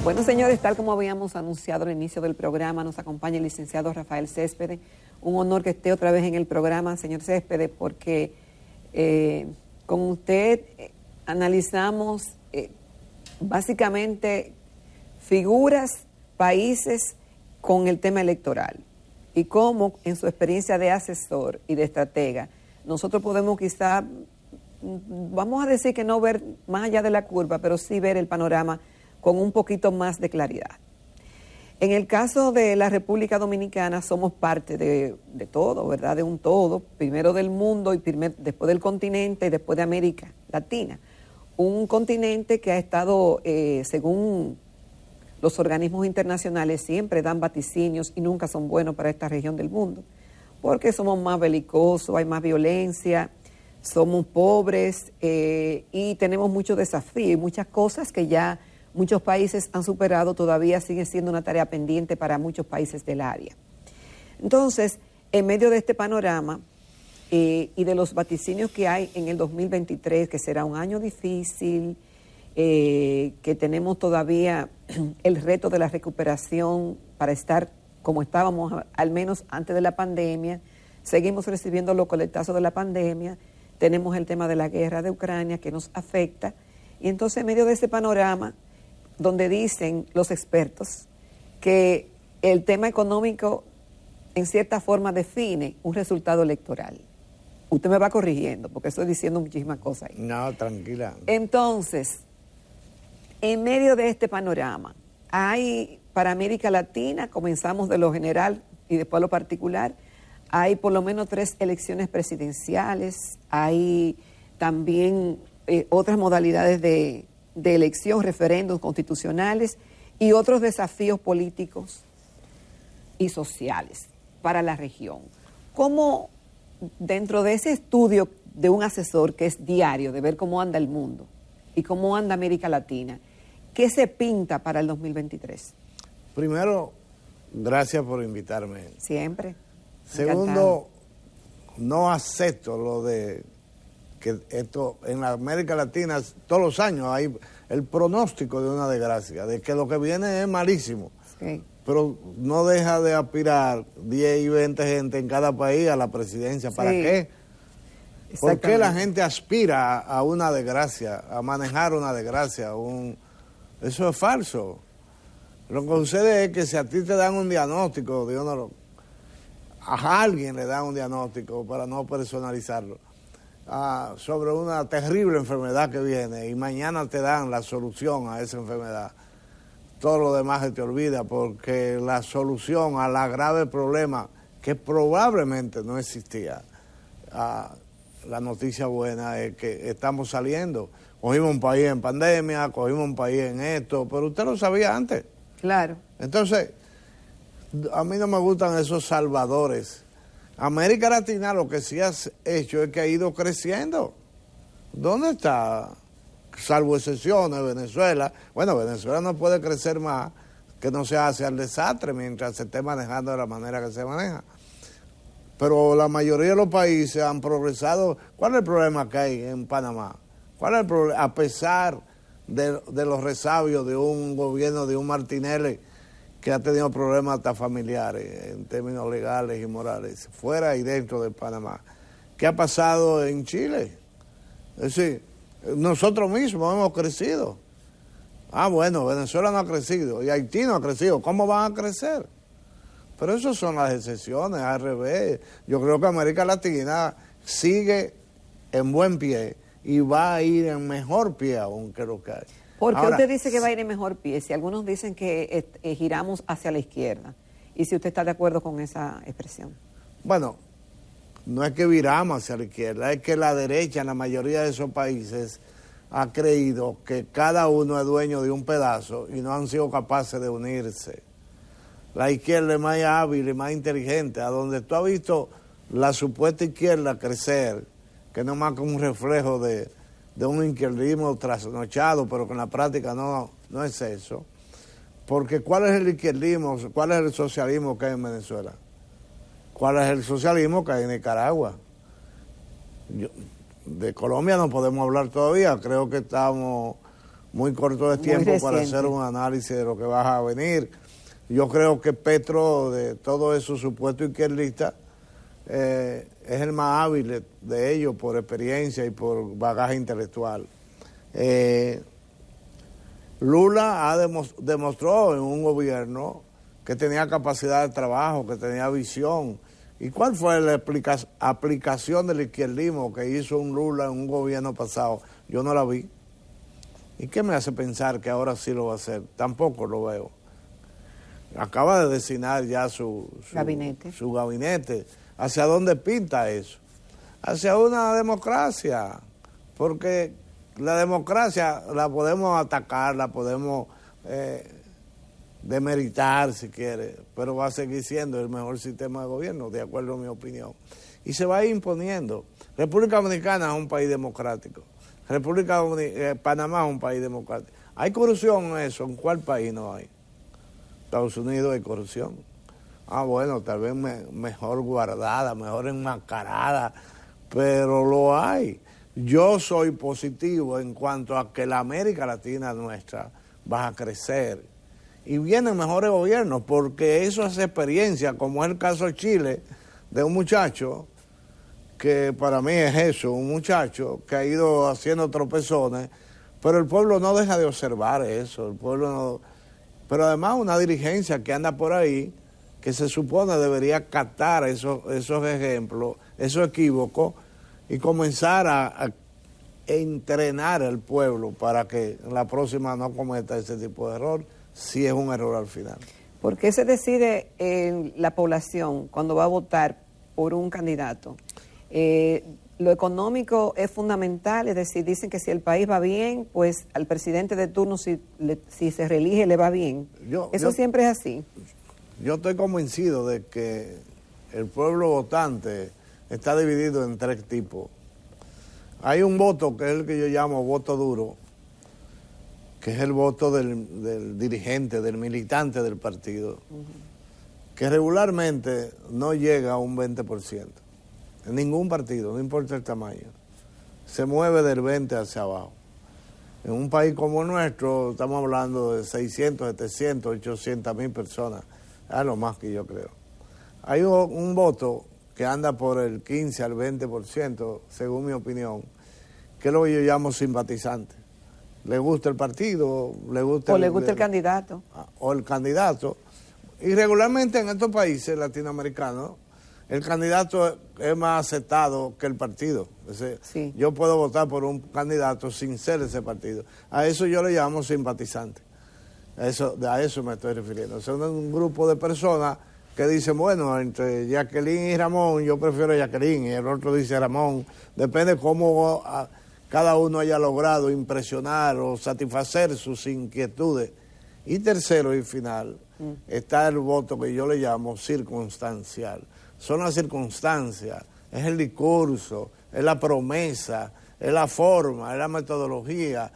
Bueno, señores, tal como habíamos anunciado al inicio del programa, nos acompaña el licenciado Rafael Céspedes. Un honor que esté otra vez en el programa, señor Céspedes, porque con usted analizamos básicamente figuras, países con el tema electoral y cómo en su experiencia de asesor y de estratega nosotros podemos quizá, vamos a decir que no ver más allá de la curva, pero sí ver el panorama con un poquito más de claridad. En el caso de la República Dominicana somos parte de todo, ¿verdad? De un todo, primero del mundo y después del continente y después de América Latina. Un continente que ha estado, según los organismos internacionales, siempre dan vaticinios y nunca son buenos para esta región del mundo, porque somos más belicosos, hay más violencia, somos pobres y tenemos muchos desafíos y muchas cosas que ya muchos países han superado, todavía sigue siendo una tarea pendiente para muchos países del área. Entonces, en medio de este panorama y de los vaticinios que hay en el 2023, que será un año difícil, que tenemos todavía el reto de la recuperación para estar como estábamos al menos antes de la pandemia, seguimos recibiendo los coletazos de la pandemia, tenemos el tema de la guerra de Ucrania que nos afecta, y entonces en medio de ese panorama, donde dicen los expertos que el tema económico en cierta forma define un resultado electoral. Usted me va corrigiendo porque estoy diciendo muchísimas cosas ahí. No, tranquila. Entonces, en medio de este panorama, hay para América Latina, comenzamos de lo general y después lo particular, hay por lo menos 3 elecciones presidenciales, hay también otras modalidades de elección, referendos constitucionales y otros desafíos políticos y sociales para la región. ¿Cómo dentro de ese estudio de un asesor que es diario, de ver cómo anda el mundo y cómo anda América Latina, qué se pinta para el 2023? Primero, gracias por invitarme. Siempre. Segundo, Encantado. no acepto lo de que esto en la América Latina todos los años hay el pronóstico de una desgracia, de que lo que viene es malísimo. Sí. Pero no deja de aspirar 10 y 20 gente en cada país a la presidencia. ¿Para Sí. qué? ¿Por qué la gente aspira a una desgracia, a manejar una desgracia? Eso es falso. Lo que sucede es que si a ti te dan un diagnóstico, Dios no lo... a alguien le dan un diagnóstico para no personalizarlo, sobre una terrible enfermedad que viene y mañana te dan la solución a esa enfermedad, todo lo demás se te olvida porque la solución a la grave problema que probablemente no existía, la noticia buena es que estamos saliendo. Cogimos un país en pandemia, cogimos un país en esto, pero usted lo sabía antes. Claro. Entonces, a mí no me gustan esos salvadores. América Latina lo que sí ha hecho es que ha ido creciendo. ¿Dónde está? Salvo excepciones, Venezuela. Bueno, Venezuela no puede crecer más que no se hace al desastre mientras se esté manejando de la manera que se maneja. Pero la mayoría de los países han progresado. ¿Cuál es el problema que hay en Panamá? ¿Cuál es el problema? A pesar de los resabios de un gobierno de un Martinelli que ha tenido problemas hasta familiares en términos legales y morales, fuera y dentro de Panamá. ¿Qué ha pasado en Chile? Es decir, nosotros mismos hemos crecido. Bueno, Venezuela no ha crecido y Haití no ha crecido. ¿Cómo van a crecer? Pero esas son las excepciones, al revés. Yo creo que América Latina sigue en buen pie y va a ir en mejor pie aún que lo que hay. ¿Por qué Ahora, usted dice que va a ir en mejor pie? Si algunos dicen que giramos hacia la izquierda. Y si usted está de acuerdo con esa expresión. Bueno, no es que viramos hacia la izquierda, es que la derecha en la mayoría de esos países ha creído que cada uno es dueño de un pedazo y no han sido capaces de unirse. La izquierda es más hábil y más inteligente, a donde tú has visto la supuesta izquierda crecer, que no es más que un reflejo de un izquierdismo trasnochado, pero que en la práctica no es eso. Porque ¿cuál es el izquierdismo? ¿Cuál es el socialismo que hay en Venezuela? ¿Cuál es el socialismo que hay en Nicaragua? De Colombia no podemos hablar todavía, creo que estamos muy corto de tiempo para hacer un análisis de lo que va a venir. Yo creo que Petro, de todo eso supuesto izquierdista, es el más hábil de ellos por experiencia y por bagaje intelectual. Lula demostró en un gobierno que tenía capacidad de trabajo, que tenía visión. ¿Y cuál fue la aplicación del izquierdismo que hizo un Lula en un gobierno pasado? Yo no la vi. ¿Y qué me hace pensar que ahora sí lo va a hacer? Tampoco lo veo. Acaba de designar ya su gabinete. ¿Hacia dónde pinta eso? Hacia una democracia. Porque la democracia la podemos atacar, la podemos demeritar si quiere, pero va a seguir siendo el mejor sistema de gobierno, de acuerdo a mi opinión. Y se va a ir imponiendo. República Dominicana es un país democrático. Panamá es un país democrático. ¿Hay corrupción en eso? ¿En cuál país no hay? Estados Unidos hay corrupción. Bueno, tal vez mejor guardada, mejor enmascarada, pero lo hay. Yo soy positivo en cuanto a que la América Latina nuestra va a crecer. Y vienen mejores gobiernos, porque eso hace experiencia, como es el caso de Chile, de un muchacho, que para mí es eso, un muchacho que ha ido haciendo tropezones, pero el pueblo no deja de observar eso, el pueblo no... Pero además una dirigencia que anda por ahí, que se supone debería captar esos ejemplos, esos equívocos, y comenzar a entrenar al pueblo para que la próxima no cometa ese tipo de error, si es un error al final. ¿Por qué se decide la población cuando va a votar por un candidato? Lo económico es fundamental, es decir, dicen que si el país va bien, pues al presidente de turno, si se reelige, le va bien. Eso siempre es así. Yo estoy convencido de que el pueblo votante está dividido en tres tipos. Hay un voto que es el que yo llamo voto duro, que es el voto del dirigente, del militante del partido, que regularmente no llega a un 20%. En ningún partido, no importa el tamaño. Se mueve del 20 hacia abajo. En un país como el nuestro, estamos hablando de 600, 700, 800 mil personas. Es lo más que yo creo. Hay un voto que anda por el 15 al 20%, según mi opinión, que es lo que yo llamo simpatizante. Le gusta el partido, le gusta el candidato. O el candidato. Y regularmente en estos países latinoamericanos, el candidato es más aceptado que el partido. Sí. Yo puedo votar por un candidato sin ser ese partido. A eso yo le llamo simpatizante. A eso me estoy refiriendo. O sea, un grupo de personas que dicen, bueno, entre Jacqueline y Ramón, yo prefiero Jacqueline, y el otro dice Ramón. Depende cómo cada uno haya logrado impresionar o satisfacer sus inquietudes. Y tercero y final, está el voto que yo le llamo circunstancial. Son las circunstancias, es el discurso, es la promesa, es la forma, es la metodología,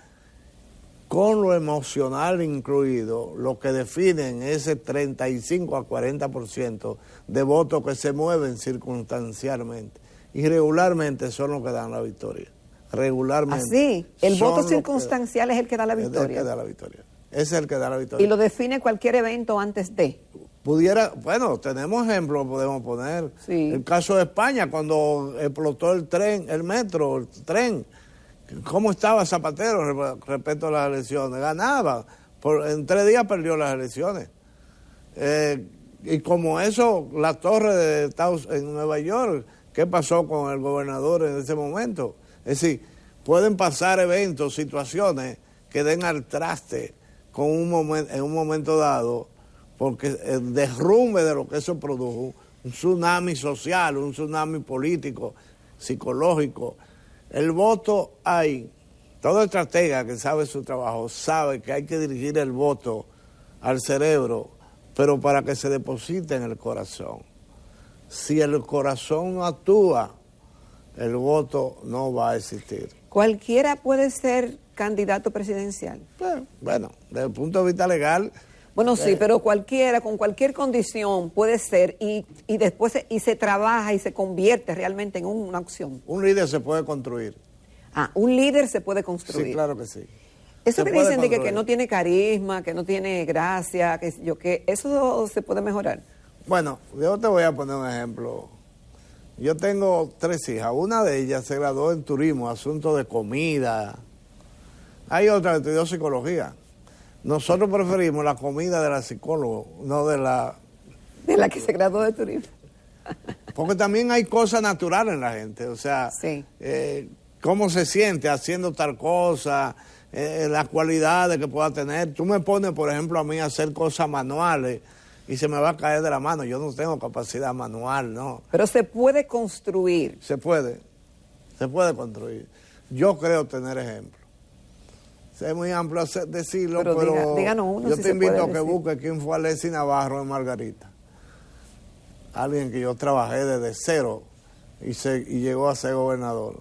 con lo emocional incluido, lo que definen ese 35 a 40% de votos que se mueven circunstancialmente. Y regularmente son los que dan la victoria. Regularmente. Así, el voto circunstancial es el que da la victoria. Es el que da la victoria. Ese es el que da la victoria. Y lo define cualquier evento antes de. Bueno, tenemos ejemplos, podemos poner. Sí. El caso de España, cuando explotó el tren, el metro, el tren. ¿Cómo estaba Zapatero respecto a las elecciones? Ganaba. En 3 días perdió las elecciones. Y como eso, la torre de en Nueva York, ¿qué pasó con el gobernador en ese momento? Es decir, pueden pasar eventos, situaciones que den al traste en un momento dado, porque el derrumbe de lo que eso produjo, un tsunami social, un tsunami político, psicológico. El voto hay, todo estratega que sabe su trabajo sabe que hay que dirigir el voto al cerebro, pero para que se deposite en el corazón. Si el corazón no actúa, el voto no va a existir. ¿Cualquiera puede ser candidato presidencial? Bueno, desde el punto de vista legal... Bueno, sí, pero cualquiera, con cualquier condición puede ser y después se trabaja y se convierte realmente en una opción. Un líder se puede construir. Un líder se puede construir. Sí, claro que sí. Eso se que puede dicen de que construir. no tiene carisma, que no tiene gracia, que eso se puede mejorar. Bueno, yo te voy a poner un ejemplo. Yo tengo 3 hijas. Una de ellas se graduó en turismo, asunto de comida. Hay otra que estudió psicología. Nosotros preferimos la comida de la psicóloga, no de la... De la que se graduó de turismo. Porque también hay cosas naturales en la gente. O sea, Sí. cómo se siente haciendo tal cosa, las cualidades que pueda tener. Tú me pones, por ejemplo, a mí a hacer cosas manuales y se me va a caer de la mano. Yo no tengo capacidad manual, ¿no? Pero se puede construir. Se puede construir. Yo creo tener ejemplos. Es muy amplio decirlo, pero díganos uno yo si te se invito puede a que decir. busques quién fue Alexis Navarro en Margarita. Alguien que yo trabajé desde cero y llegó a ser gobernador.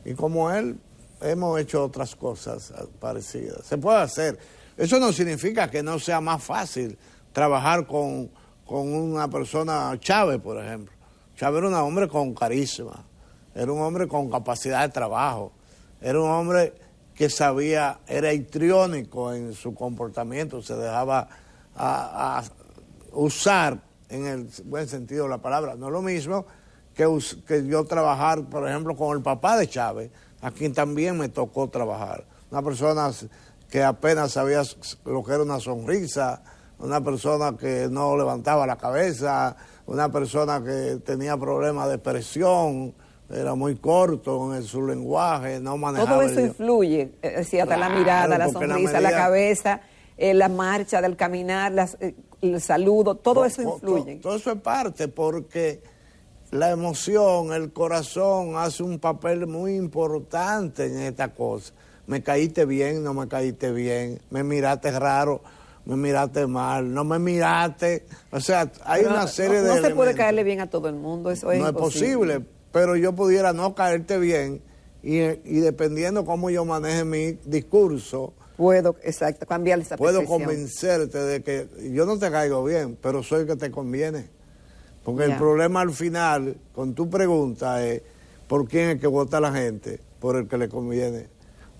Y como él, hemos hecho otras cosas parecidas. Se puede hacer. Eso no significa que no sea más fácil trabajar con una persona, Chávez, por ejemplo. Chávez era un hombre con carisma, era un hombre con capacidad de trabajo, era un hombre que sabía, era histriónico en su comportamiento, se dejaba a usar en el buen sentido de la palabra. No es lo mismo que yo trabajar, por ejemplo, con el papá de Chávez, a quien también me tocó trabajar. Una persona que apenas sabía lo que era una sonrisa, una persona que no levantaba la cabeza, una persona que tenía problemas de expresión, era muy corto en su lenguaje, no manejaba... Todo eso influye, hasta Claro, la mirada, la porque sonrisa, la cabeza, la marcha del caminar, el saludo, todo eso influye. Todo eso es parte, porque la emoción, el corazón hace un papel muy importante en esta cosa. Me caíste bien, no me caíste bien, me miraste raro, me miraste mal, no me miraste. O sea, hay una serie de No se puede elementos. caerle bien a todo el mundo, eso es No es imposible. posible, pero yo pudiera no caerte bien y dependiendo cómo yo maneje mi discurso, Puedo, exacto, cambiar esa puedo percepción. convencerte de que yo no te caigo bien, pero soy el que te conviene. Porque Ya. el problema al final, con tu pregunta, es ¿por quién es que vota la gente? Por el que le conviene.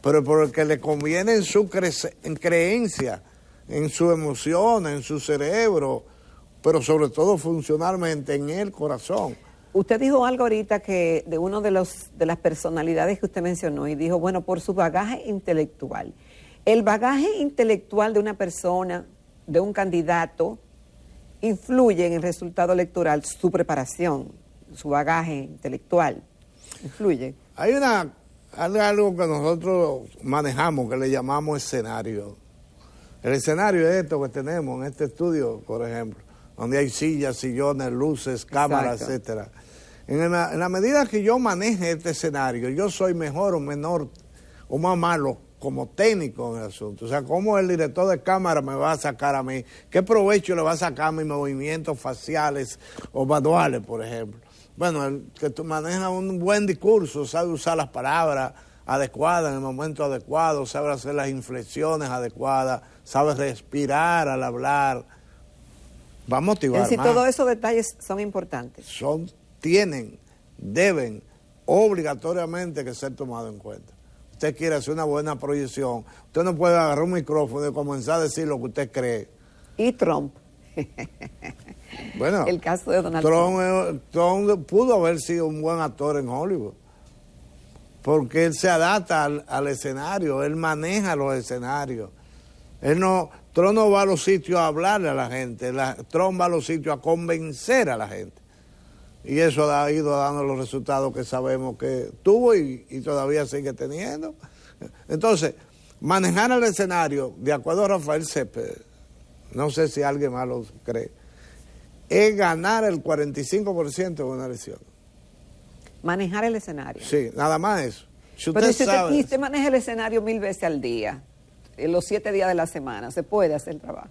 Pero por el que le conviene en su creencia, en su emoción, en su cerebro, pero sobre todo funcionalmente en el corazón. Usted dijo algo ahorita que de uno de las personalidades que usted mencionó y dijo, bueno, por su bagaje intelectual. El bagaje intelectual de una persona, de un candidato, influye en el resultado electoral, su preparación, su bagaje intelectual, influye. Hay algo que nosotros manejamos que le llamamos escenario. El escenario es esto que tenemos en este estudio, por ejemplo, donde hay sillas, sillones, luces, cámaras, Exacto. etcétera. En la medida que yo maneje este escenario, yo soy mejor o menor o más malo como técnico en el asunto. O sea, ¿cómo el director de cámara me va a sacar a mí? ¿Qué provecho le va a sacar a mis movimientos faciales o manuales, por ejemplo? Bueno, el que tú manejas un buen discurso, sabe usar las palabras adecuadas en el momento adecuado, sabe hacer las inflexiones adecuadas, sabe respirar al hablar, va a motivar Es decir, más. todos esos detalles son importantes. Deben obligatoriamente que ser tomados en cuenta. Usted quiere hacer una buena proyección, usted no puede agarrar un micrófono y comenzar a decir lo que usted cree. Y Trump. Bueno, El caso de Donald Trump. Trump pudo haber sido un buen actor en Hollywood, porque él se adapta al escenario, él maneja los escenarios. Trump no va a los sitios a hablarle a la gente, Trump va a los sitios a convencer a la gente. Y eso ha ido dando los resultados que sabemos que tuvo y todavía sigue teniendo. Entonces, manejar el escenario, de acuerdo a Rafael Cepeda, no sé si alguien más lo cree, es ganar el 45% de una elección. Manejar el escenario. Sí, nada más eso. Si Pero usted si sabe, usted maneja el escenario 1000 veces al día, en los 7 días de la semana, se puede hacer el trabajo.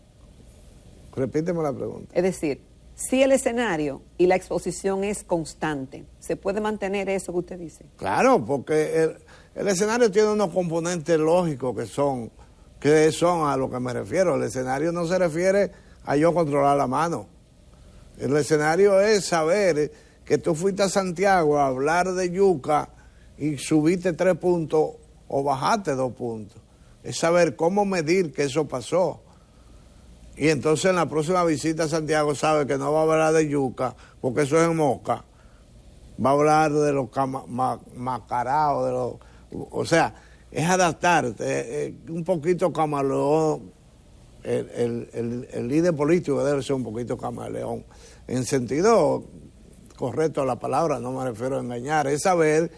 repíteme la pregunta. Es decir, si el escenario y la exposición es constante, ¿se puede mantener eso que usted dice? Claro, porque el escenario tiene unos componentes lógicos que son a lo que me refiero. El escenario no se refiere a yo controlar la mano. El escenario es saber que tú fuiste a Santiago a hablar de yuca y subiste 3 puntos o bajaste 2 puntos. es saber cómo medir que eso pasó. Y entonces en la próxima visita a Santiago sabe que no va a hablar de yuca, porque eso es en Moca. Va a hablar de los macaraos, de los... O sea, es adaptarte, un poquito camaleón. El líder político debe ser un poquito camaleón. En sentido correcto a la palabra, no me refiero a engañar, es saber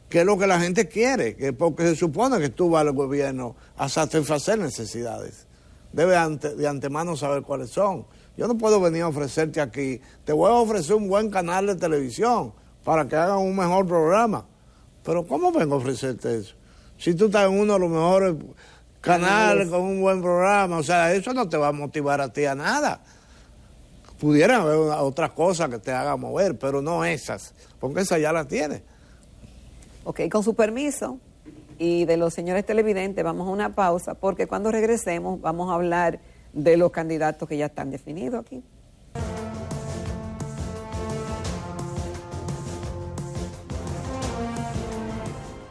qué es lo que la gente quiere, que porque se supone que tú vas al gobierno a satisfacer necesidades. Debe de antemano saber cuáles son. Yo no puedo venir a ofrecerte aquí, te voy a ofrecer un buen canal de televisión para que hagan un mejor programa. Pero ¿cómo vengo a ofrecerte eso? Si tú estás en uno de los mejores canales con un buen programa, o sea, eso no te va a motivar a ti a nada. Pudieran haber otras cosas que te hagan mover, pero no esas, porque esas ya las tienes. Ok, con su permiso y de los señores televidentes, vamos a una pausa, porque cuando regresemos vamos a hablar de los candidatos que ya están definidos aquí.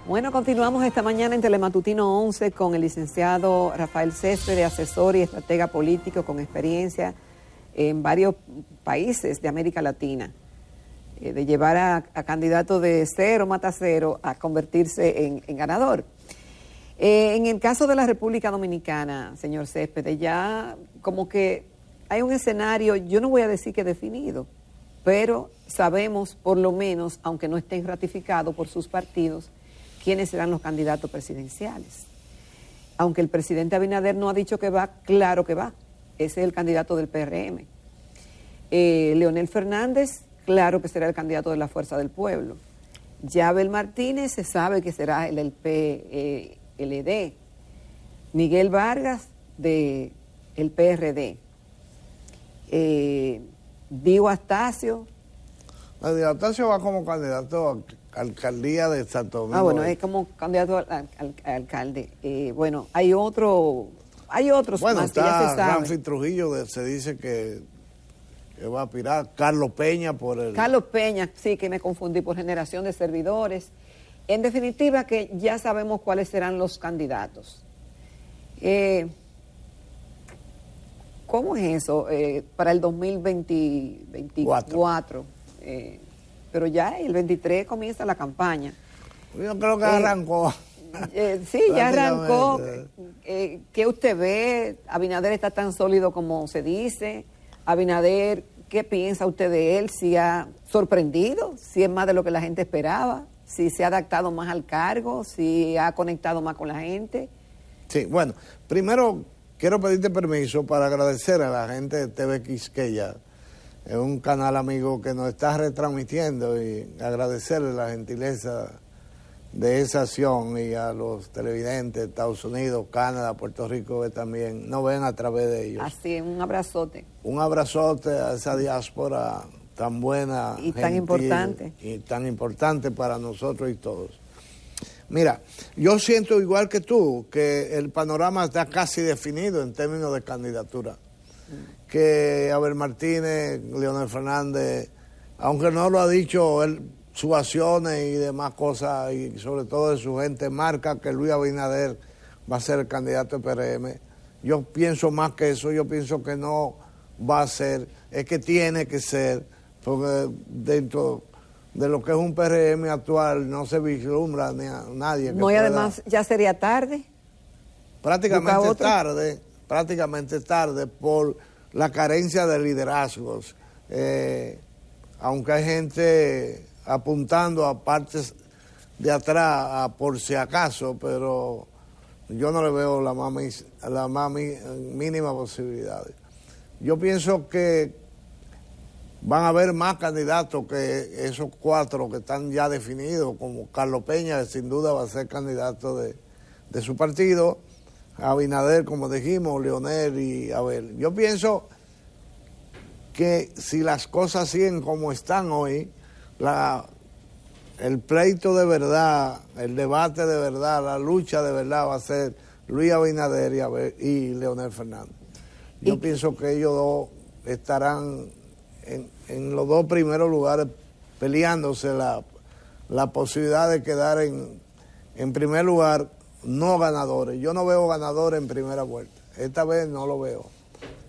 Bueno, continuamos esta mañana en Telematutino 11 con el licenciado Rafael Céspedes, asesor y estratega político con experiencia en varios países de América Latina, de llevar a candidatos de cero, mata cero, a convertirse en ganador. En el caso de la República Dominicana, señor Céspedes, ya como que hay un escenario, yo no voy a decir que definido, pero sabemos por lo menos, aunque no estén ratificados por sus partidos, quiénes serán los candidatos presidenciales. Aunque el presidente Abinader no ha dicho que va, claro que va. Ese es el candidato del PRM. Leonel Fernández, claro que será el candidato de la Fuerza del Pueblo. Yabel Martínez se sabe que será el PLD. Miguel Vargas, del PRD. Dio Astacio. Dio Astacio va como candidato a alcaldía de Santo Domingo. Ah, bueno, es como candidato al alcalde. Bueno, hay otros bueno, más que ya se sabe. Ramfi Trujillo se dice que va a aspirar. Carlos Peña por el... Carlos Peña, sí, que me confundí, por Generación de Servidores. En definitiva, que ya sabemos cuáles serán los candidatos. ¿Cómo es eso para el 2024? Pero ya el 23 comienza la campaña. Yo creo que arrancó. Sí, ya arrancó. ¿Qué usted ve? ¿Abinader está tan sólido como se dice? ¿Abinader, qué piensa usted de él? ¿Si ha sorprendido? ¿Si es más de lo que la gente esperaba? ¿Si se ha adaptado más al cargo? ¿Si ha conectado más con la gente? Sí, bueno, primero quiero pedirte permiso para agradecer a la gente de TV Quisqueya. Es un canal amigo que nos está retransmitiendo y agradecerle la gentileza de esa acción y a los televidentes de Estados Unidos, Canadá, Puerto Rico que también nos ven a través de ellos. Así es, un abrazote. Un abrazote a esa diáspora tan buena y tan importante. Y tan importante para nosotros y todos. Mira, yo siento igual que tú que el panorama está casi definido en términos de candidatura. Que Abel Martínez, Leonel Fernández, aunque no lo ha dicho él, sus acciones y demás cosas, y sobre todo de su gente, marca que Luis Abinader va a ser el candidato del PRM. Yo pienso más que eso, yo pienso que no va a ser, es que tiene que ser, porque dentro de lo que es un PRM actual no se vislumbra ni a nadie. Que no, y además ya sería tarde. Prácticamente tarde por la carencia de liderazgos, aunque hay gente apuntando a partes de atrás por si acaso, pero yo no le veo la más mínima posibilidad. Yo pienso que van a haber más candidatos que esos 4 que están ya definidos, como Carlos Peña, que sin duda va a ser candidato de su partido, Abinader, como dijimos, Leonel y Abel. Yo pienso que si las cosas siguen como están hoy, el pleito de verdad, el debate de verdad, la lucha de verdad va a ser Luis Abinader y Leonel Fernández. Yo pienso que ellos dos estarán en los 2 primeros lugares peleándose la posibilidad de quedar en primer lugar no ganadores. Yo no veo ganadores en primera vuelta. Esta vez no lo veo.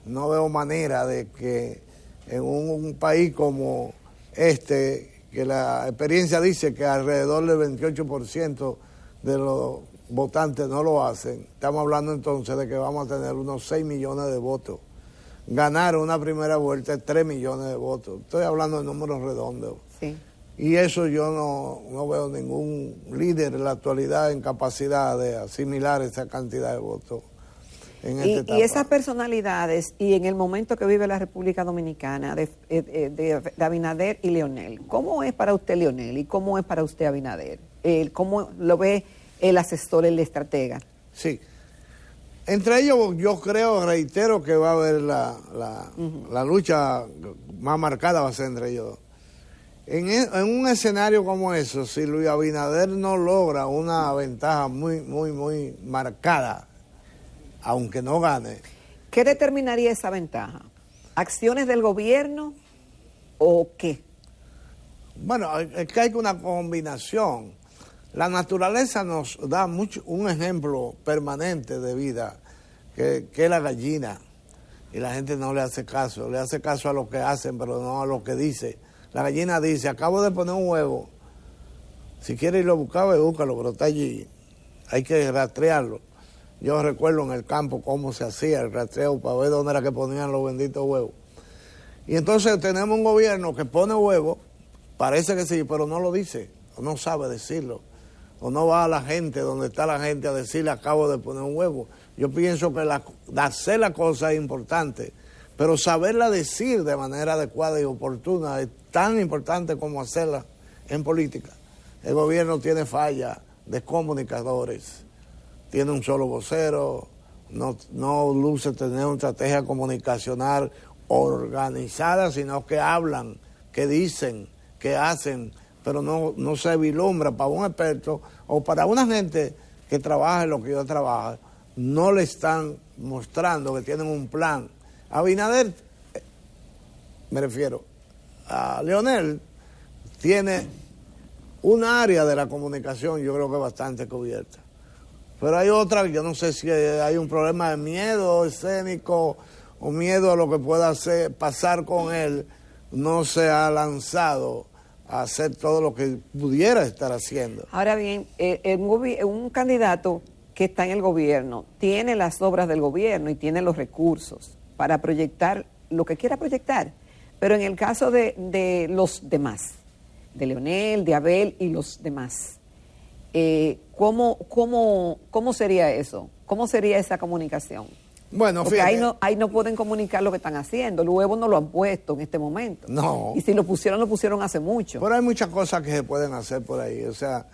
No veo manera de que en un país como este, que la experiencia dice que alrededor del 28% de los votantes no lo hacen, estamos hablando entonces de que vamos a tener unos 6 millones de votos. Ganar una primera vuelta es 3 millones de votos. Estoy hablando de números redondos. Sí. Y eso yo no veo ningún líder en la actualidad en capacidad de asimilar esa cantidad de votos. Y esas personalidades, y en el momento que vive la República Dominicana, de Abinader y Leonel, ¿cómo es para usted Leonel y cómo es para usted Abinader? ¿Cómo lo ve el asesor, el estratega? Sí. Entre ellos yo reitero que va a haber la lucha más marcada va a ser entre ellos. En un escenario como eso, si Luis Abinader no logra una ventaja muy marcada, aunque no gane. ¿Qué determinaría esa ventaja? ¿Acciones del gobierno o qué? Bueno, es que hay una combinación. La naturaleza nos da un ejemplo permanente de vida, que es la gallina. Y la gente no le hace caso a lo que hacen, pero no a lo que dice. La gallina dice, acabo de poner un huevo. Si quiere irlo a buscar, búscalo, pero está allí. Hay que rastrearlo. Yo recuerdo en el campo cómo se hacía el rastreo para ver dónde era que ponían los benditos huevos. Y entonces tenemos un gobierno que pone huevos, parece que sí, pero no lo dice, o no sabe decirlo, o no va a la gente, donde está la gente, a decirle acabo de poner un huevo. Yo pienso que hacer la cosa es importante, pero saberla decir de manera adecuada y oportuna es tan importante como hacerla en política. El gobierno tiene fallas de comunicadores. Tiene un solo vocero, no luce tener una estrategia comunicacional organizada, sino que hablan, que dicen, que hacen, pero no se vislumbra para un experto o para una gente que trabaja en lo que yo trabajo, no le están mostrando que tienen un plan. Abinader, me refiero, a Leonel, tiene un área de la comunicación, yo creo que bastante cubierta. Pero hay otra, yo no sé si hay un problema de miedo escénico o miedo a lo que pueda pasar con él, no se ha lanzado a hacer todo lo que pudiera estar haciendo. Ahora bien, un candidato que está en el gobierno tiene las obras del gobierno y tiene los recursos para proyectar lo que quiera proyectar, pero en el caso de los demás, de Leonel, de Abel y los demás, ¿cómo sería eso? ¿Cómo sería esa comunicación? Bueno, porque fíjate, ahí no pueden comunicar lo que están haciendo. El huevo no lo han puesto en este momento. No. Y si lo pusieron hace mucho. Pero hay muchas cosas que se pueden hacer por ahí. O sea,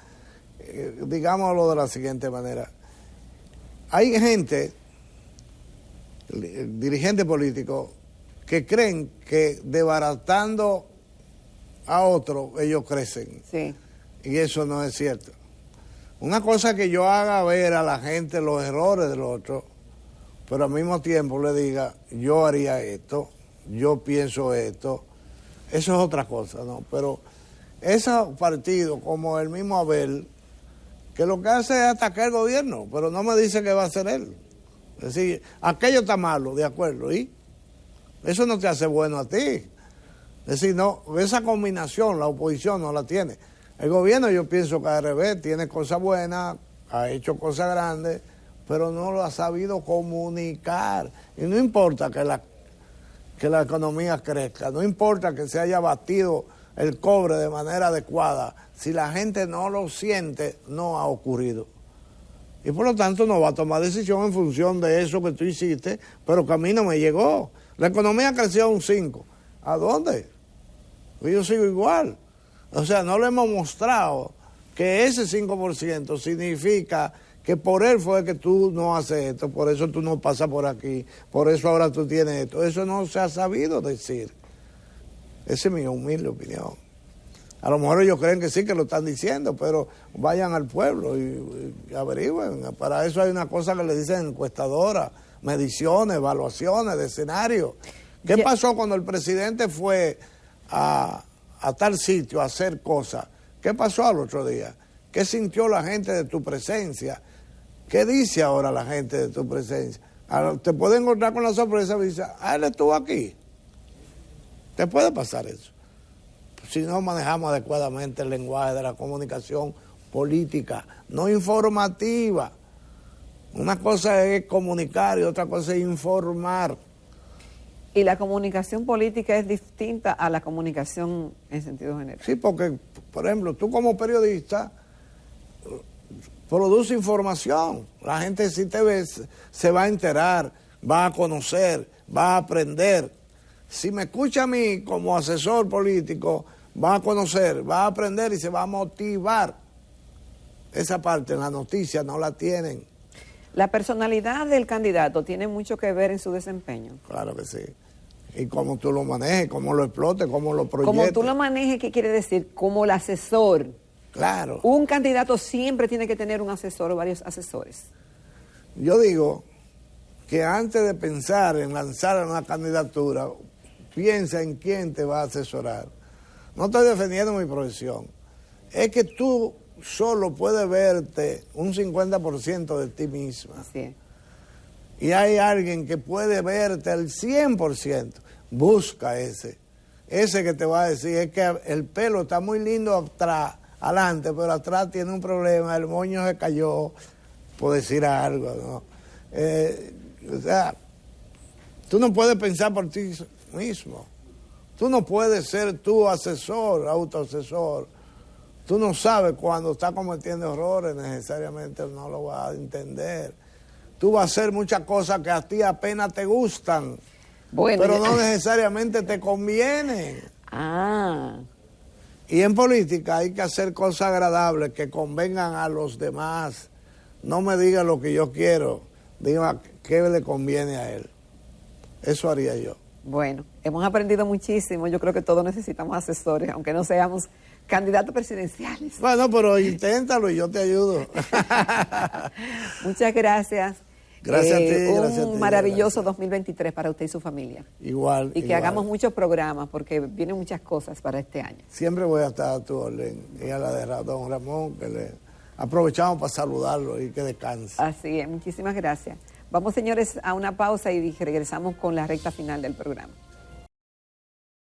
digámoslo de la siguiente manera. Hay gente, dirigentes políticos, que creen que desbaratando a otros ellos crecen. Sí. Y eso no es cierto. Una cosa es que yo haga ver a la gente los errores del otro, pero al mismo tiempo le diga, yo haría esto, yo pienso esto, eso es otra cosa, ¿no? Pero esos partidos, como el mismo Abel, que lo que hace es atacar al gobierno, pero no me dice que va a hacer él. Es decir, aquello está malo, de acuerdo, ¿y? Eso no te hace bueno a ti. Es decir, no, esa combinación la oposición no la tiene. El gobierno, yo pienso que al revés, tiene cosas buenas, ha hecho cosas grandes, pero no lo ha sabido comunicar. Y no importa que la economía crezca, no importa que se haya batido el cobre de manera adecuada, si la gente no lo siente, no ha ocurrido. Y por lo tanto no va a tomar decisión en función de eso que tú hiciste, pero que a mí no me llegó. La economía creció a un 5. ¿A dónde? Pues yo sigo igual. O sea, no le hemos mostrado que ese 5% significa que por él fue que tú no haces esto, por eso tú no pasas por aquí, por eso ahora tú tienes esto. Eso no se ha sabido decir. Esa es mi humilde opinión. A lo mejor ellos creen que sí, que lo están diciendo, pero vayan al pueblo y averigüen. Para eso hay una cosa que le dicen encuestadoras, mediciones, evaluaciones de escenario. ¿Qué pasó cuando el presidente fue a tal sitio a hacer cosas? ¿Qué pasó al otro día? ¿Qué sintió la gente de tu presencia? ¿Qué dice ahora la gente de tu presencia? Te puede encontrar con la sorpresa y dice, él estuvo aquí. Te puede pasar eso. Si no manejamos adecuadamente el lenguaje de la comunicación política, no informativa. Una cosa es comunicar y otra cosa es informar. Y la comunicación política es distinta a la comunicación en sentido general. Sí, porque, por ejemplo, tú como periodista produces información. La gente si te ve se va a enterar, va a conocer, va a aprender. Si me escucha a mí como asesor político, va a conocer, va a aprender y se va a motivar. Esa parte en la noticia no la tienen. La personalidad del candidato tiene mucho que ver en su desempeño. Claro que sí. Y cómo tú lo manejes, cómo lo explotes, cómo lo proyectes. Como tú lo manejes, ¿qué quiere decir? Como el asesor. Claro. Un candidato siempre tiene que tener un asesor o varios asesores. Yo digo que antes de pensar en lanzar una candidatura, piensa en quién te va a asesorar. No estoy defendiendo mi profesión. Es que tú solo puedes verte un 50% de ti misma. Así es. Y hay alguien que puede verte al 100%. Busca ese. Ese que te va a decir, es que el pelo está muy lindo atrás, adelante, pero atrás tiene un problema, el moño se cayó, por decir algo, ¿no? O sea, tú no puedes pensar por ti mismo. Tú no puedes ser tu asesor, autoasesor. Tú no sabes cuando está cometiendo errores, necesariamente no lo vas a entender. Tú vas a hacer muchas cosas que a ti apenas te gustan, bueno, pero no necesariamente te convienen. Y en política hay que hacer cosas agradables que convengan a los demás. No me diga lo que yo quiero, diga qué le conviene a él. Eso haría yo. Bueno, hemos aprendido muchísimo. Yo creo que todos necesitamos asesores, aunque no seamos candidatos presidenciales. Bueno, pero inténtalo y yo te ayudo. Muchas gracias. Gracias a ti. Gracias a ti, un maravilloso 2023 para usted y su familia. Igual. Y que hagamos muchos programas, porque vienen muchas cosas para este año. Siempre voy a estar a tu orden. Y a la de don Ramón, que le aprovechamos para saludarlo y que descanse. Así es, muchísimas gracias. Vamos, señores, a una pausa y regresamos con la recta final del programa.